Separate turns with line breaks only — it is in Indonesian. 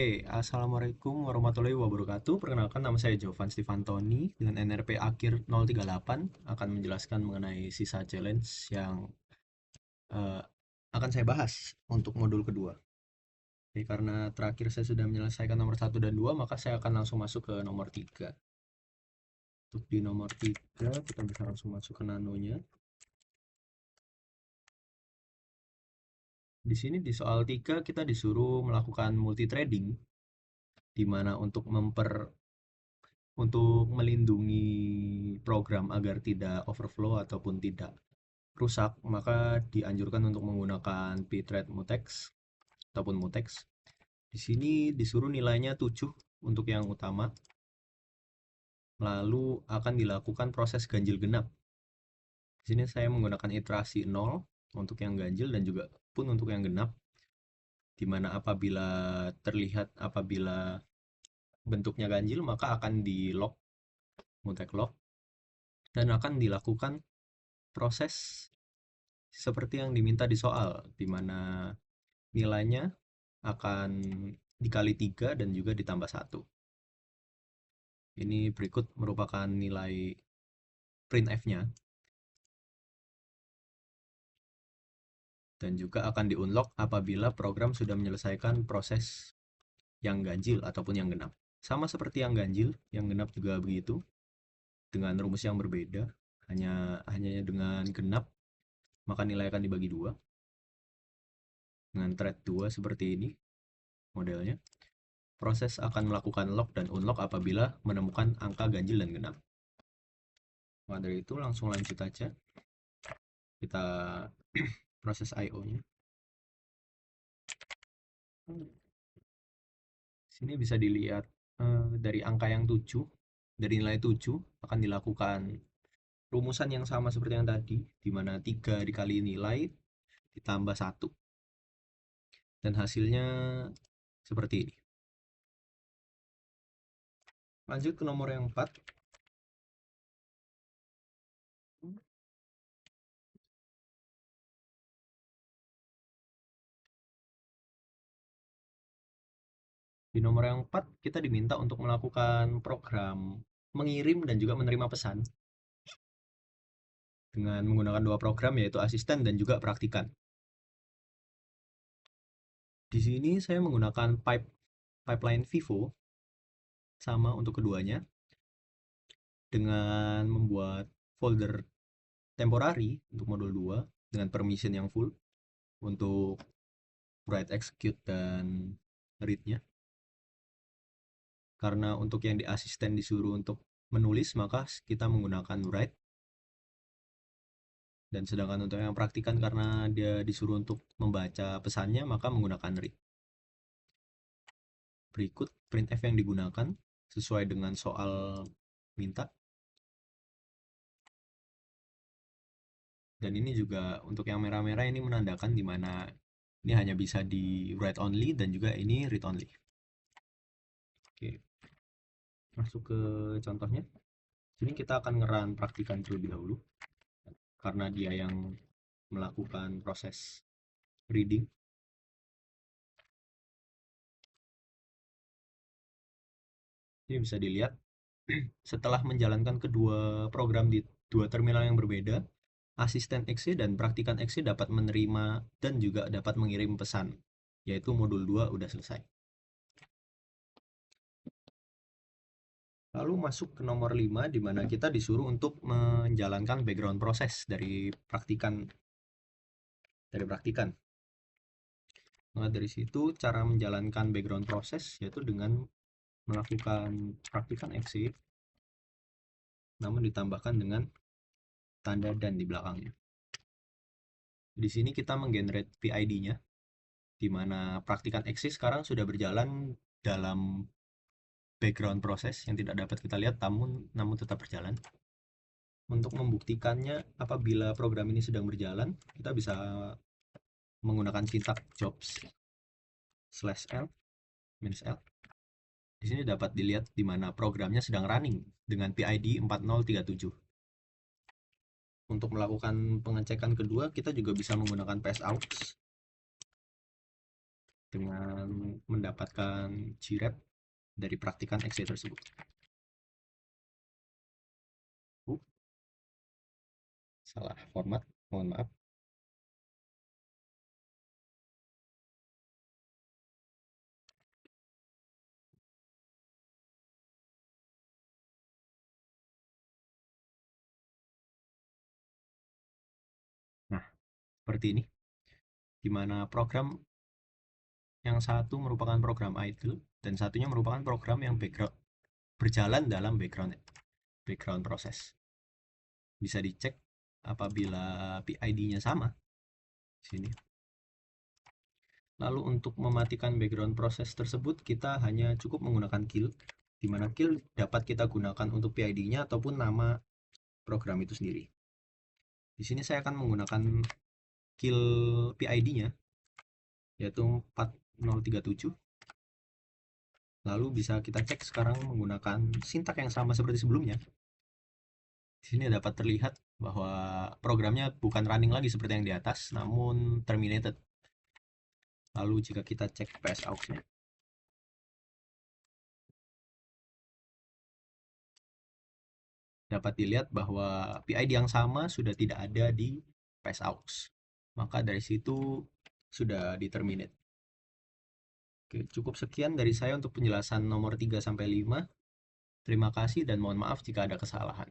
Assalamualaikum warahmatullahi wabarakatuh. Perkenalkan, nama saya Jovan Stefantoni dengan NRP akhir 038 akan menjelaskan mengenai sisa challenge yang eh, akan saya bahas untuk modul kedua. Oke, karena terakhir saya sudah menyelesaikan nomor satu dan 2, maka saya akan langsung masuk ke nomor 3. Untuk di nomor 3, kita bisa langsung masuk ke nanonya. Di sini di soal 3 kita disuruh melakukan multithreading, di mana untuk melindungi program agar tidak overflow ataupun tidak rusak, maka dianjurkan untuk menggunakan pthread mutex ataupun mutex. Di sini disuruh nilainya 7 untuk yang utama, lalu akan dilakukan proses ganjil genap. Di sini saya menggunakan iterasi 0 untuk yang ganjil dan juga pun untuk yang genap, di mana apabila bentuknya ganjil maka akan di lock, mutex lock, dan akan dilakukan proses seperti yang diminta di soal, di mana nilainya akan dikali 3 dan juga ditambah 1. Ini berikut merupakan nilai printf-nya dan juga akan di-unlock apabila program sudah menyelesaikan proses yang ganjil ataupun yang genap. Sama seperti yang ganjil, yang genap juga begitu, dengan rumus yang berbeda, hanya dengan genap maka nilai akan dibagi 2 dengan thread 2 seperti ini modelnya. Proses akan melakukan lock dan unlock apabila menemukan angka ganjil dan genap. Maka dari itu langsung lanjut aja. Kita proses IO-nya. Sini bisa dilihat dari angka yang 7, dari nilai 7 akan dilakukan rumusan yang sama seperti yang tadi, di mana 3 dikali nilai ditambah 1. Dan hasilnya seperti ini. Lanjut ke nomor yang 4. Di nomor yang 4, kita diminta untuk melakukan program mengirim dan juga menerima pesan dengan menggunakan dua program, yaitu asisten dan juga praktikan. Di sini saya menggunakan pipeline Vivo sama untuk keduanya, dengan membuat folder temporary untuk modul 2 dengan permission yang full untuk write, execute, dan read-nya. Karena untuk yang di asisten disuruh untuk menulis, maka kita menggunakan write. Dan sedangkan untuk yang praktikan karena dia disuruh untuk membaca pesannya, maka menggunakan read. Berikut printf yang digunakan sesuai dengan soal minta. Dan ini juga untuk yang merah-merah ini menandakan di mana ini hanya bisa di write only dan juga ini read only. Oke, masuk ke contohnya. Ini kita akan ngeran praktikan terlebih dahulu karena dia yang melakukan proses reading. Ini bisa dilihat setelah menjalankan kedua program di dua terminal yang berbeda, asisten exe dan praktikan exe dapat menerima dan juga dapat mengirim pesan, yaitu modul 2 udah selesai. Lalu masuk ke nomor 5, di mana kita disuruh untuk menjalankan background proses dari praktikan. Nah, dari situ cara menjalankan background proses yaitu dengan melakukan praktikan exe, namun ditambahkan dengan tanda dan di belakangnya. Di sini kita menggenerate PID-nya, di mana praktikan exe sekarang sudah berjalan dalam background proses yang tidak dapat kita lihat, namun tetap berjalan. Untuk membuktikannya, apabila program ini sedang berjalan, kita bisa menggunakan sintak jobs /l -l. Di sini dapat dilihat di mana programnya sedang running dengan PID 4037. Untuk melakukan pengecekan kedua, kita juga bisa menggunakan psout dengan mendapatkan grep dari praktikan exe tersebut. Salah format, mohon maaf. Nah, seperti ini, di mana program yang satu merupakan program idle dan satunya merupakan program yang berjalan dalam background proses. Bisa dicek apabila PID-nya sama di sini. Lalu untuk mematikan background proses tersebut kita hanya cukup menggunakan kill, di mana kill dapat kita gunakan untuk PID-nya ataupun nama program itu sendiri. Di sini saya akan menggunakan kill PID-nya yaitu 4037. Lalu bisa kita cek sekarang menggunakan sintak yang sama seperti sebelumnya. Di sini dapat terlihat bahwa programnya bukan running lagi seperti yang di atas, namun terminated. Lalu jika kita cek PSAUX-nya, dapat dilihat bahwa PID yang sama sudah tidak ada di PSAUX. Maka dari situ sudah di-terminate. Oke, cukup sekian dari saya untuk penjelasan nomor 3 sampai 5. Terima kasih dan mohon maaf jika ada kesalahan.